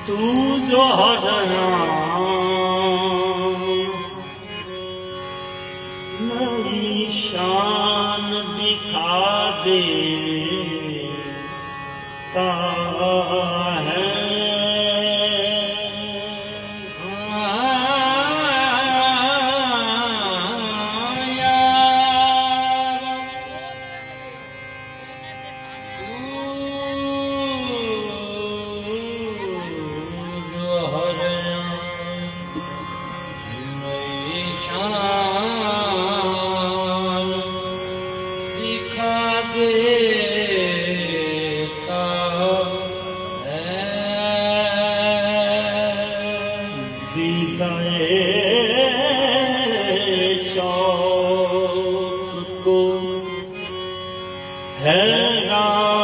तू जो हरना नई शान दिखा देता है। हैरान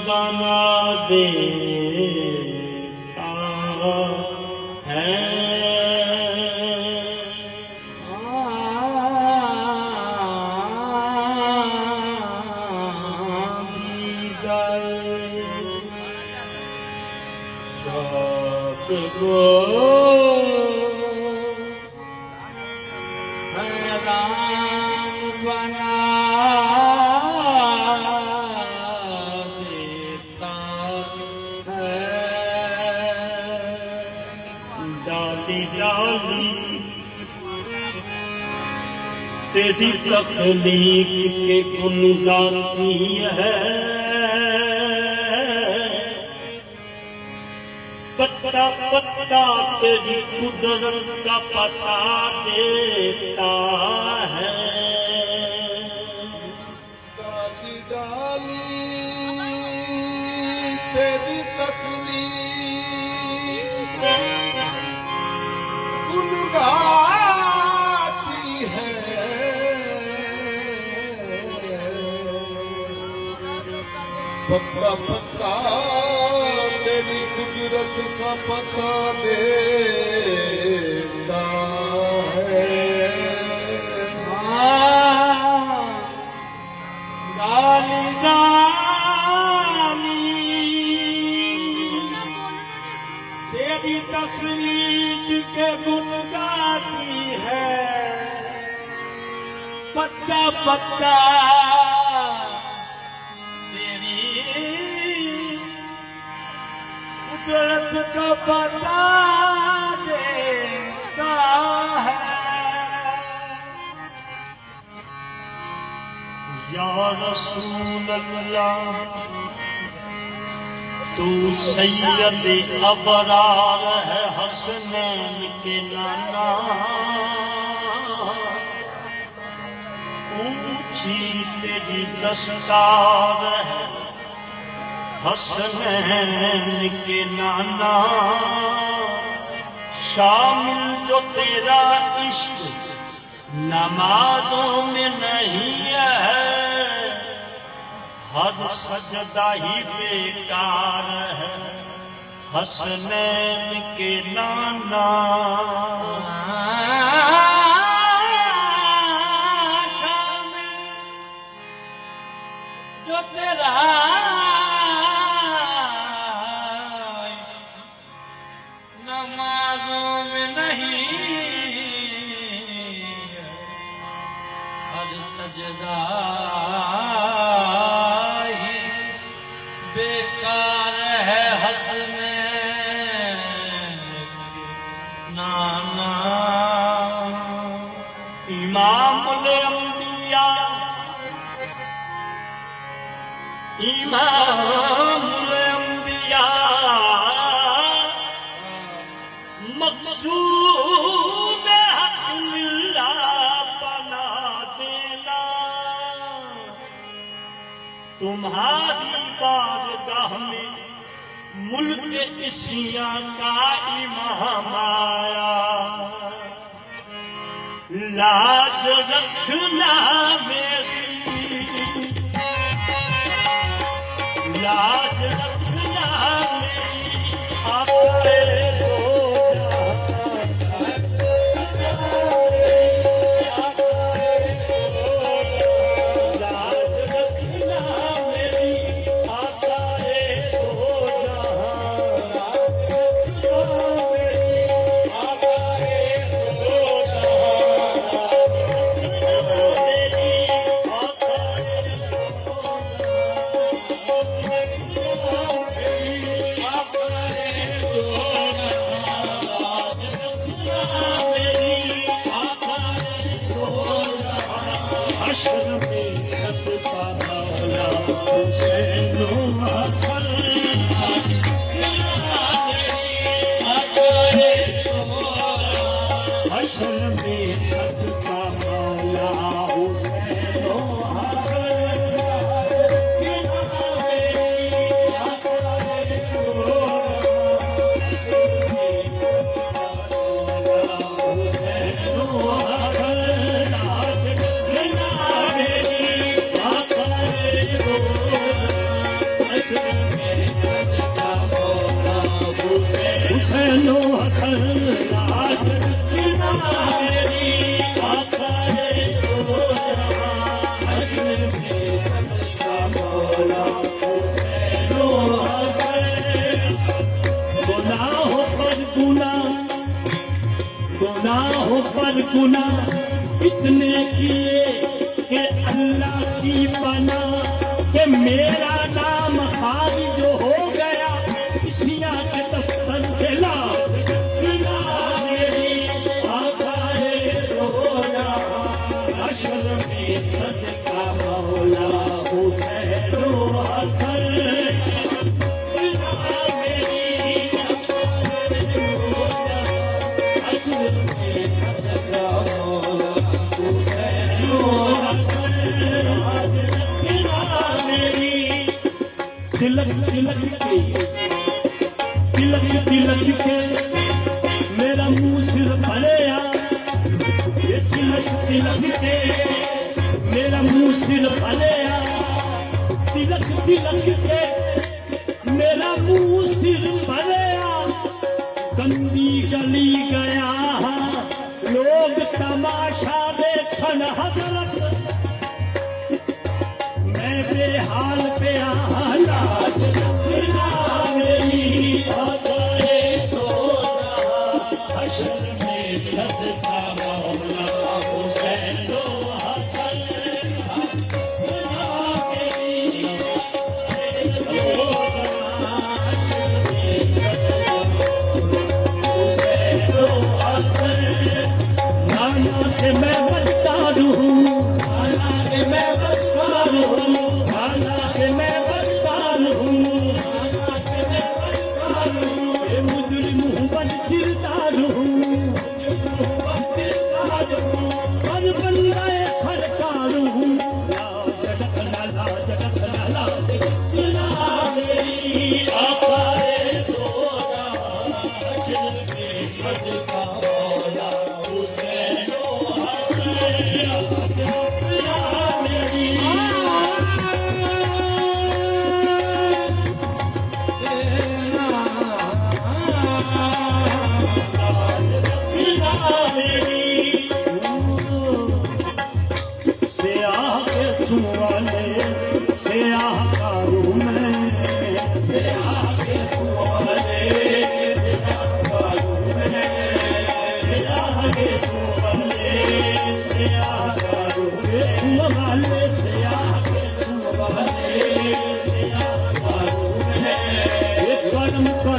बना देता है। शौक को हैरान बना तेरी तख्लीक के गुण गाती है। पत्ता पत्ता तेरी कुदरत का पता देता है। डाली डाली तेरी तख्लीक गुण गाती है। पत्ता पत्ता तेरी कुदरत का पता देता है। डाली डाली तेरी तस्लीक के गुण गाती है। पत्ता पत्ता कुदरत का पता देता है। या रसूल अल्लाह तू सैयद अबरार है, हसनैन के नाना। ऊंची तेरी दस्तार है, हसनैन के नाना शामिल जो तेरा इश्क नमाजों में नहीं है, हर सजदा ही बेकार है हसनैन के नाना। शामिल जो तेरा नमाजों में नहीं, हर सजदा ही बेकार है हंसने नाना। इमामुल अंबिया इमामुल अंबिया मकसूद हक मिल्ला बना देना, तुम्हारी बारगाह में मुल्क इसिया का इमाम आया। लाज रखना मेरी, लाज रखना मेरी आपसे गुना इतने किए कि अल्लाह की बना कि मेरा नाम खाली जो हो गया इसिया के दफ्तर से ला मेरी आखाए रोजा अशर में सदका मौला हुसैन हसन तिलक तिलक के तिलक तिलक के मेरा मुंह सिर भरेया, ये तिलक तिलक के मेरा मुंह सिर भरेया, तिलक तिलक के मेरा मुंह सिर भरेया। गंदी गली गया लोग तमाशा देखन हजरत, मैं बेहाल पे लाज रखना मेरी आगे तो हशर में सदका मौला हुसैन हसन नाना के मैं बता दूँ, नाना के मैं बता दूँ, नाना के मैं बता दूँ, नाना के मैं बता दूँ, ये मुजरिम हूँ बन किरदार हूँ, पर बंदा सरकार हूँ। लाज रखना लाज रखना लाज रखना मेरी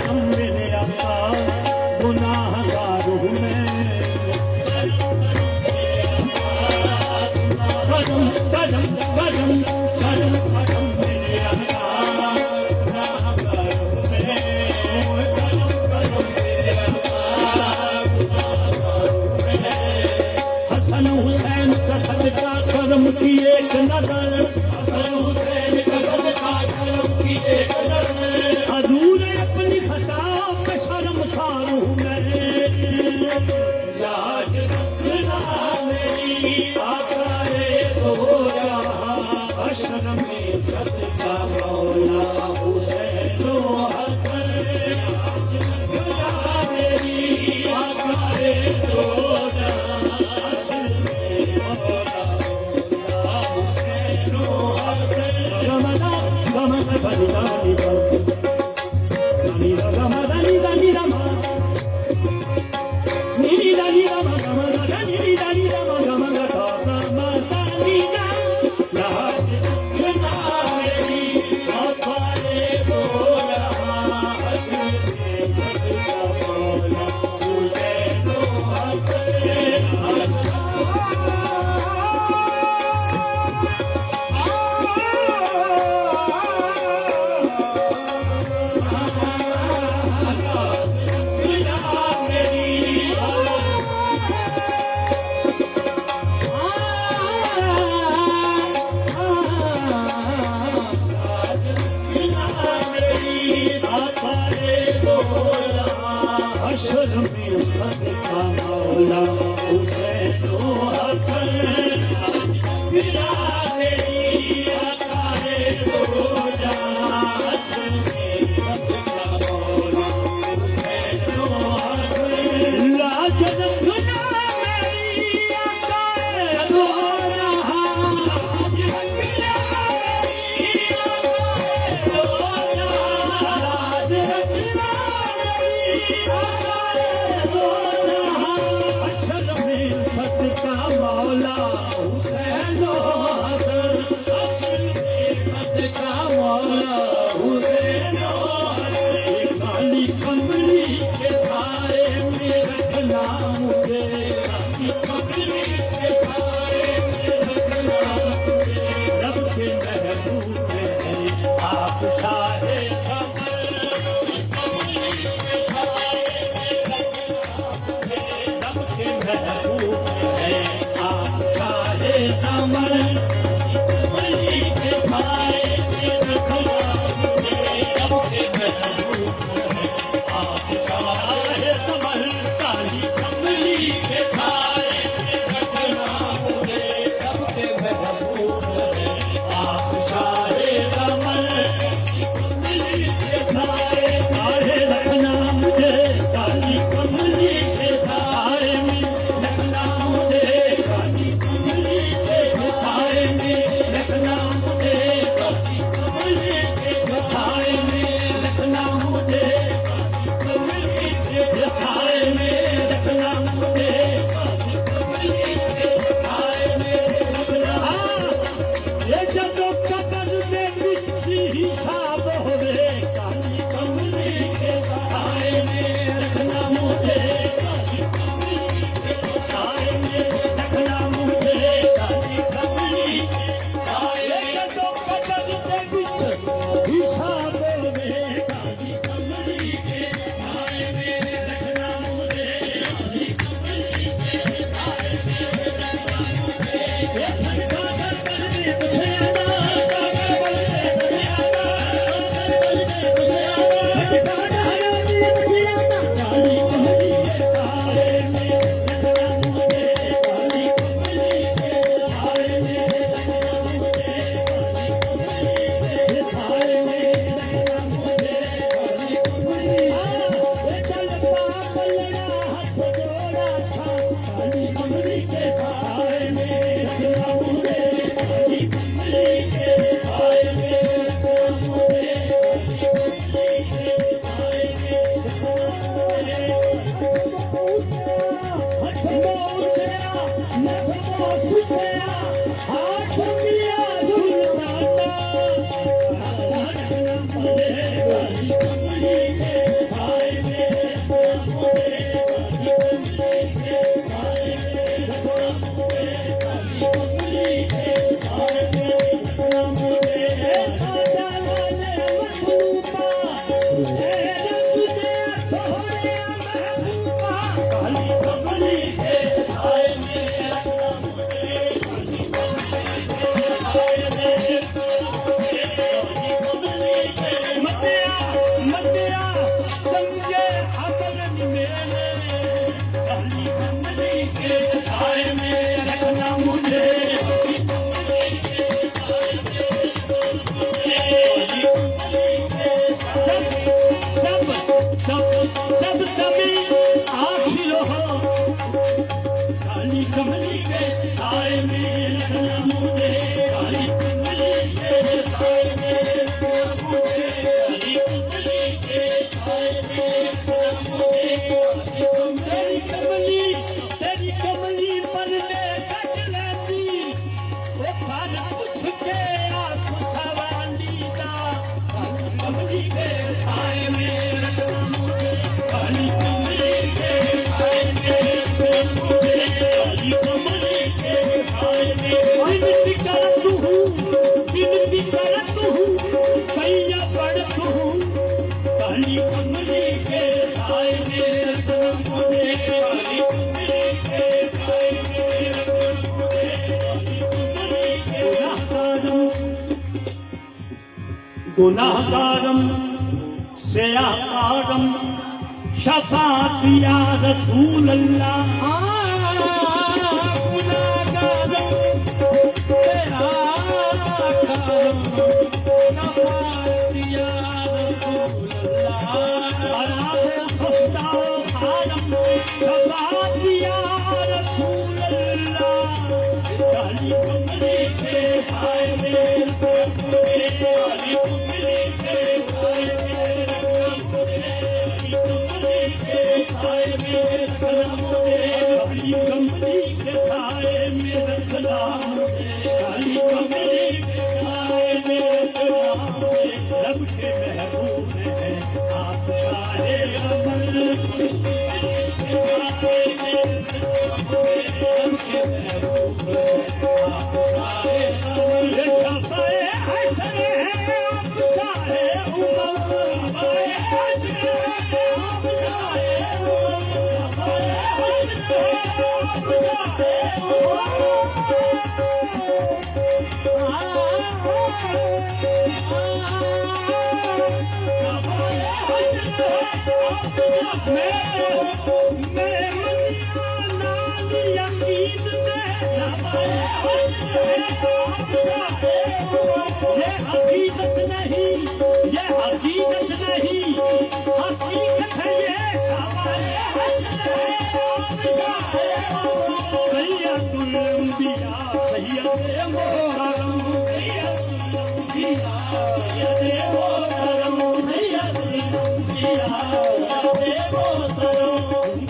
करम मेरे आका गुनाहगार हूँ मैं करम करम करम करम करम मेरे आका गुनाहगार हूँ मैं करम करम मेरे आका गुनाहगार हूँ मैं हसन हुसैन का सदका करम की एक नजर हसन हुसैन का सदका करम की एक नजर हजूर अपनी खता पे शर्मसार हूँ मैं लाज रखना मेरी आकाए दो जहां हशर में सदका मौला हुसैन व हसन लाज रखना मेरी आकाए दो जहां हशर में मौला हुसैन व हसन रमना रमना बलिदानी मौला हुसैन समझे खबर मेरे काली कमली के साए में रखना मुझे जब कभी आखिर हो काली कमली के साए में रखना मुझे काली कमली के साए में रखना मुझे काली कमली के साए में रखना मुझे तेरी कमली पर ले सक लेती वो खाना कुछ के आप सवाली का काली कमली के साए में रखना मुझे काली कमली के साए में रखना मुझे काली कमली के साए में विनती करत हूँ भैया पढ़त हूँ काली कमली के साए में रखना मुझे काली कमली के साए में रखना मुझे काली कमली के गुनाहगारम सयाकारम शफात या रसूल अल्लाह गुनाहगारम सयाकारम शफात या रसूल अल्लाह अराबे खस्ता खारम शफात या रसूल अल्लाह काली कमली के साए में काली कमली के साए में रखना मुझे काली कमली के साए में रखना मुझे काली कमली के साए में रखना मुझे काली कमली के साए में रखना मुझे रब के महबूब हैं आप शाहे अमर रब के महबूब हैं आप शाहे अमर शफाए हसन हैं आप शाहे उमर शफाए हसन हैं आप शाहे उमर शफाए हसन हैं आप शाहे ये हकीकत नहीं हकीकत है ये सैयदुल अंबिया सैयद मोहरम सैयदुल अंबिया सैयद मोहरम सैयदुल अंबिया सैयद मोहरम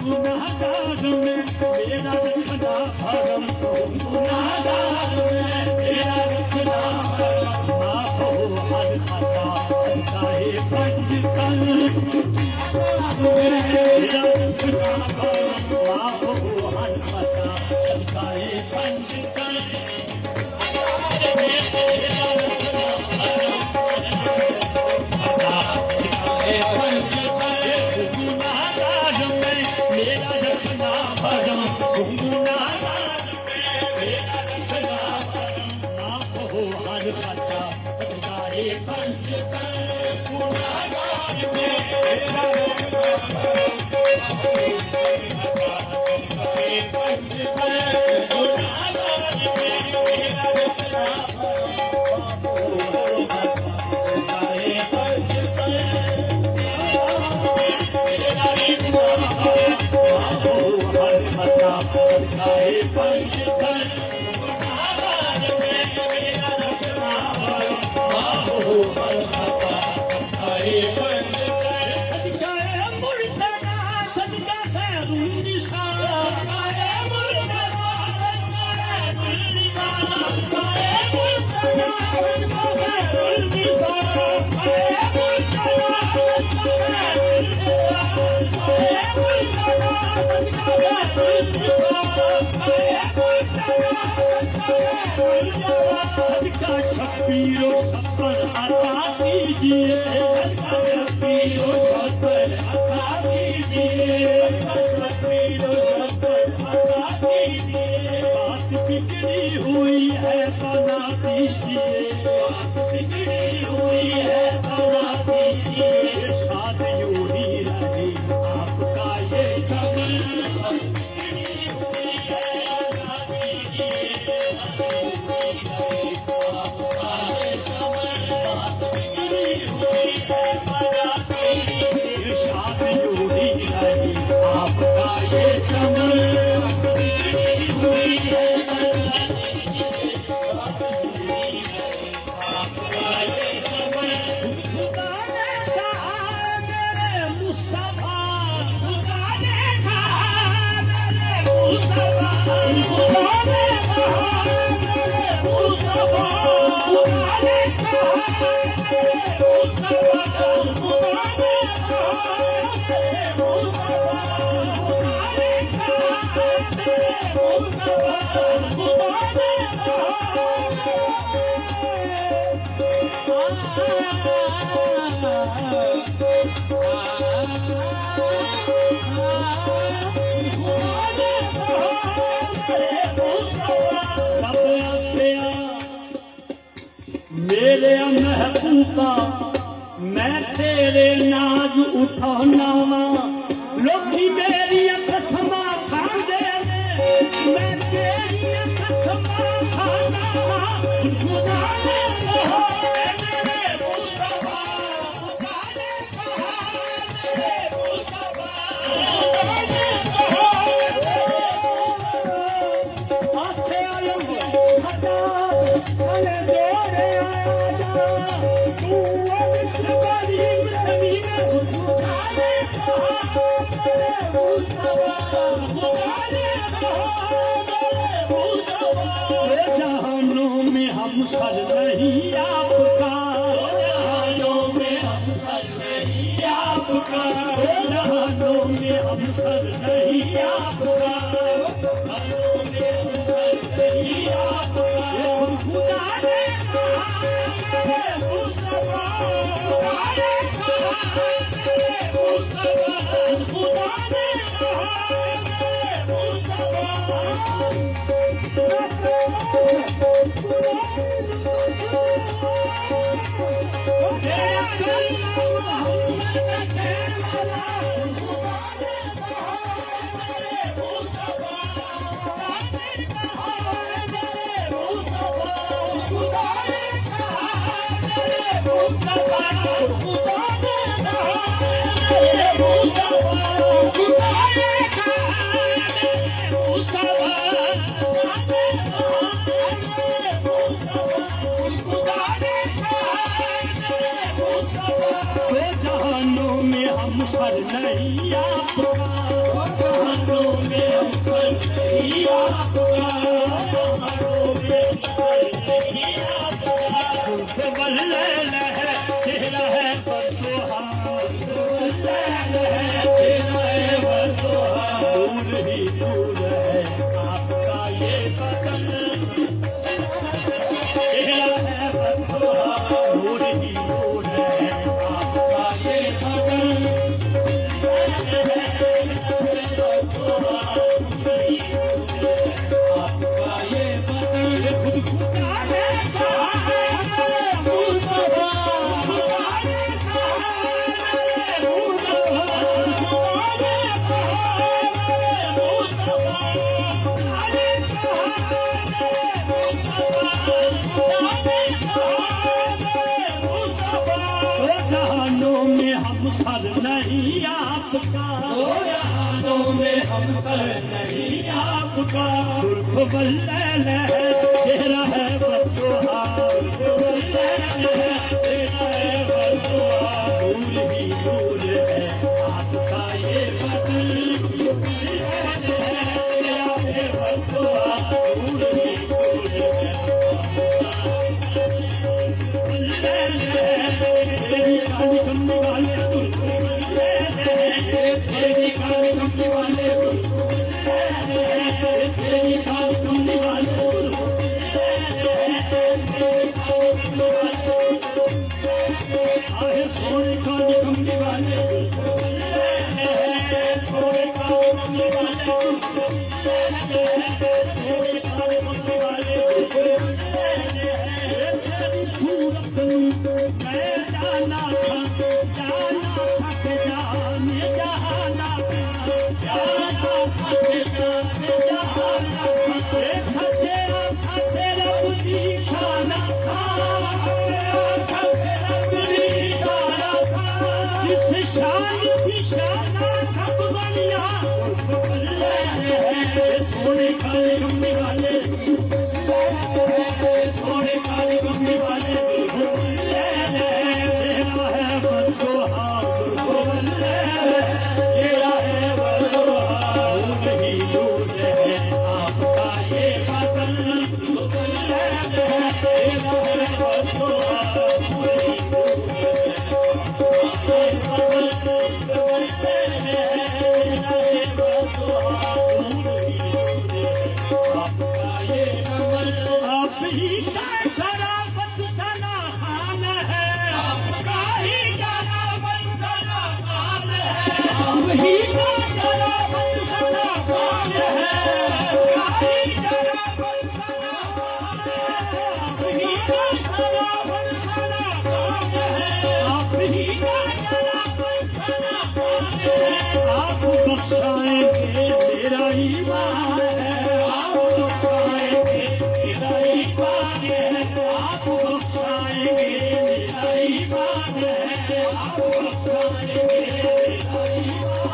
गुनाहगार में मेरा रखना भरम गुनाहगार में मेरा रखना भरम माफ हो हर खता चलता है पंज कल मेरा रखना भरम माफ हो हर खता चलता है पंज कल गुनाहगार में मेरा रखना भरम गुनाहगार में मेरा रखना भरम माफ हो हर खता चलता है पंज कल गुनाहगार में मेरा रखना भरम पंज कल गुनाहगार में मेरा रखना भरम माफ हो हर खता चलता है पंज कल मेरा रखना भरम माफ हो हर खता चलता है पंज कल गुनाहगार में मेरा रखना भरम माफ हो हर खता चलता है पंज कल सदका मुर्तजा सदका खैरुन्निसा सदका मुर्तजा सदका खैरुन्निसा सदका मुर्तजा सदका खैरुन्निसा सदका शब्बीरो शब्बर अता कीजिए सदका शब्बीरो शब्बर अता कीजिए सदका शब्बीरो शब्बर अता कीजिए बात बिगड़ी हुई है बना दीजिए बात बिगड़ी हुई है बना दीजिए शाद यूं ही मेरे महबूबा मैं तेरे नाज उठाना वा लोकी मेरी कसमा खांदे ने मैं तेरी कसमा खाना वा खुदा ने कहा मेरे मुस्तफा खुदा ने कहा मेरे मुस्तफा खुदा ने कहा आखे आलम सदा सने जोड़े आजा तू विश बड़ी मेरी खुदा ने कहा मेरे मुस्तफा खुदा ने कहा मेरे मुस्तफा जहानों में हम सर नहीं आपका जहानों में हम सर नहीं आपका जहानों में हम सर नहीं आपका जहानों में हम सर नहीं आपका खुदा ने कहा मेरे मुस्तफा खुदा ने कहा मेरे मुस्तफा खुदा ने कहा मेरे जहानों में हम सर नहीं आपका जहानों में हम सर नहीं आपका जहानों में हम सर नहीं आपका जुल्फ बल्ले है चेहरा है बदोहार बल्ले है चेहरा है बदोहार दूर ही दूर है आपका ये बदन चेहरा है बदोहार दूर ही दूर है आपका ये बदन आपका ये बदन खुद खुदा ने कहा मेरे मुस्तफा खुदा ने कहा मेरे मुस्तफा खुदा ने कहा मेरे मुस्तफा खुदा ने कहा मेरे मुस्तफा खुदा ने कहा मेरे मुस्तफा जहानों में हम सर नहीं आपका जहानों में हम सर नहीं आपका जुल्फ बल्ले है चेहरा है बदोहार बल्ले है चेहरा है बदोहार दूर ही दूर है आपका ये बदन चेहरा है बदोहार दूर ही दूर है तेरी काली कमली वाले तेरी काली कमली वाले तेरी काली कमली वाले आहे सोने काली कमली वाले सोने काली कमली वाले सोने काली कमली वाले तेरी सूरत मैं जाना था के जाने जहाना था जाना था के जाने जहाना था सच्चे आँखा तेरा बुद्धि शाना था तेरा बुद्धि शाना था इस शान की शाना कब बनिया सोने काले कमली वाले सोने काले कमली वाले चेहरा है बदोहार चेहरा है बदोहार दूर ही दूर है आपका ये बदन चेहरा है बदोहार दूर ही दूर है आपका ये बदन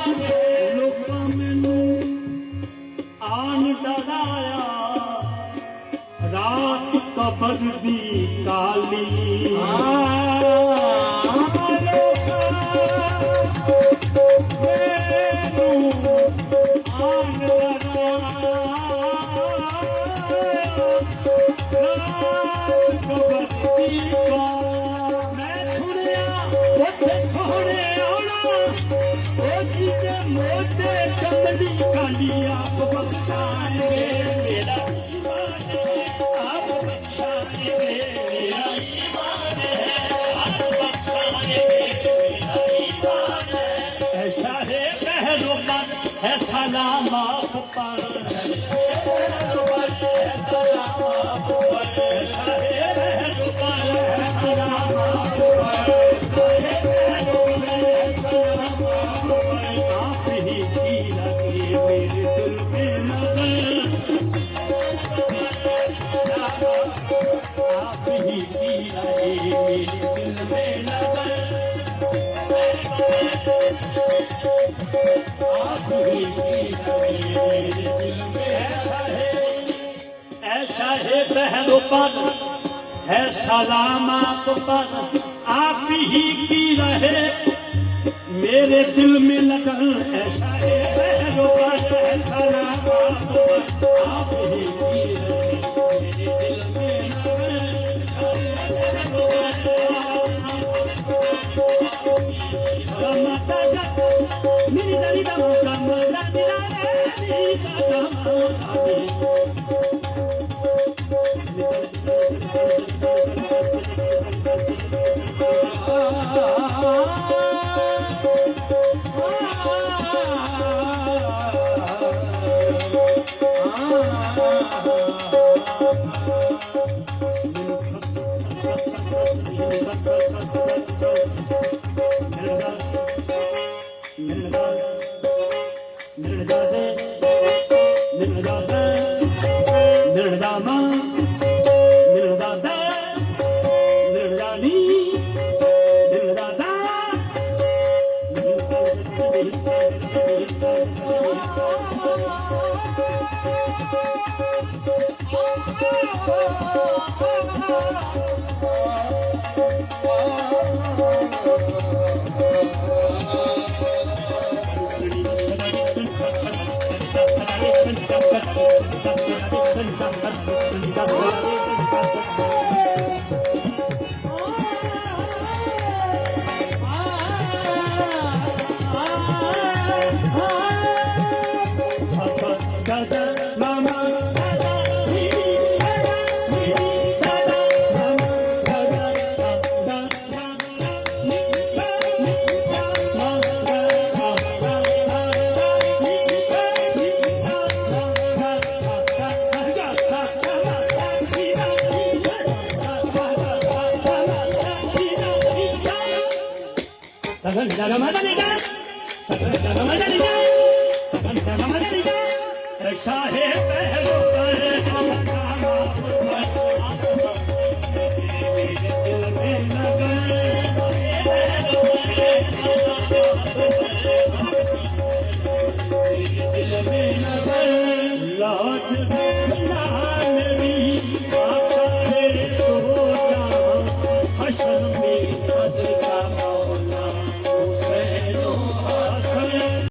ਲੋਕਾਂ ਮੈਨੂੰ ਆਣ ਡਰਾਇਆ ਰਾਤ ਕਬਰ ਦੀ ਕਾਲੀ ਮੈਂ ਸੁਣਿਆ ਉੱਥੇ ਸੋਹਣੇ ਆਉਣਾ ਉਹ ਜਿਹਦੇ ਮੋਢੇ ਚੰਦੜੀ ਕਾਲੀ ਆਪ ਬਖਸ਼ਾਂਗੇ ਮੇਰਾ ਈਮਾਨ ਹੈ ਆਪ ਬਖਸ਼ਾਂਗੇ ਮੇਰਾ ਈਮਾਨ ਹੈ ਆਪ बख्शाएंगे मेरा ईमान है ऐसा है पहलुमान है सलाम आप पर ऐसा है पहलुमान है सलाम आप पर आप ही की लगी मेरे दिल में लगे आप ही की लगी मेरे दिल में लगे आप ही की लगी मेरे दिल में ऐसा है बहनों पर है सलाम आप पर आप ही की रहे मेरे दिल में लगन ऐसा है बहनों पर है सलाम आप पर आप ही की रहे मेरे दिल में लगन मेरी दरी दा कमला दिला रे ऐसा है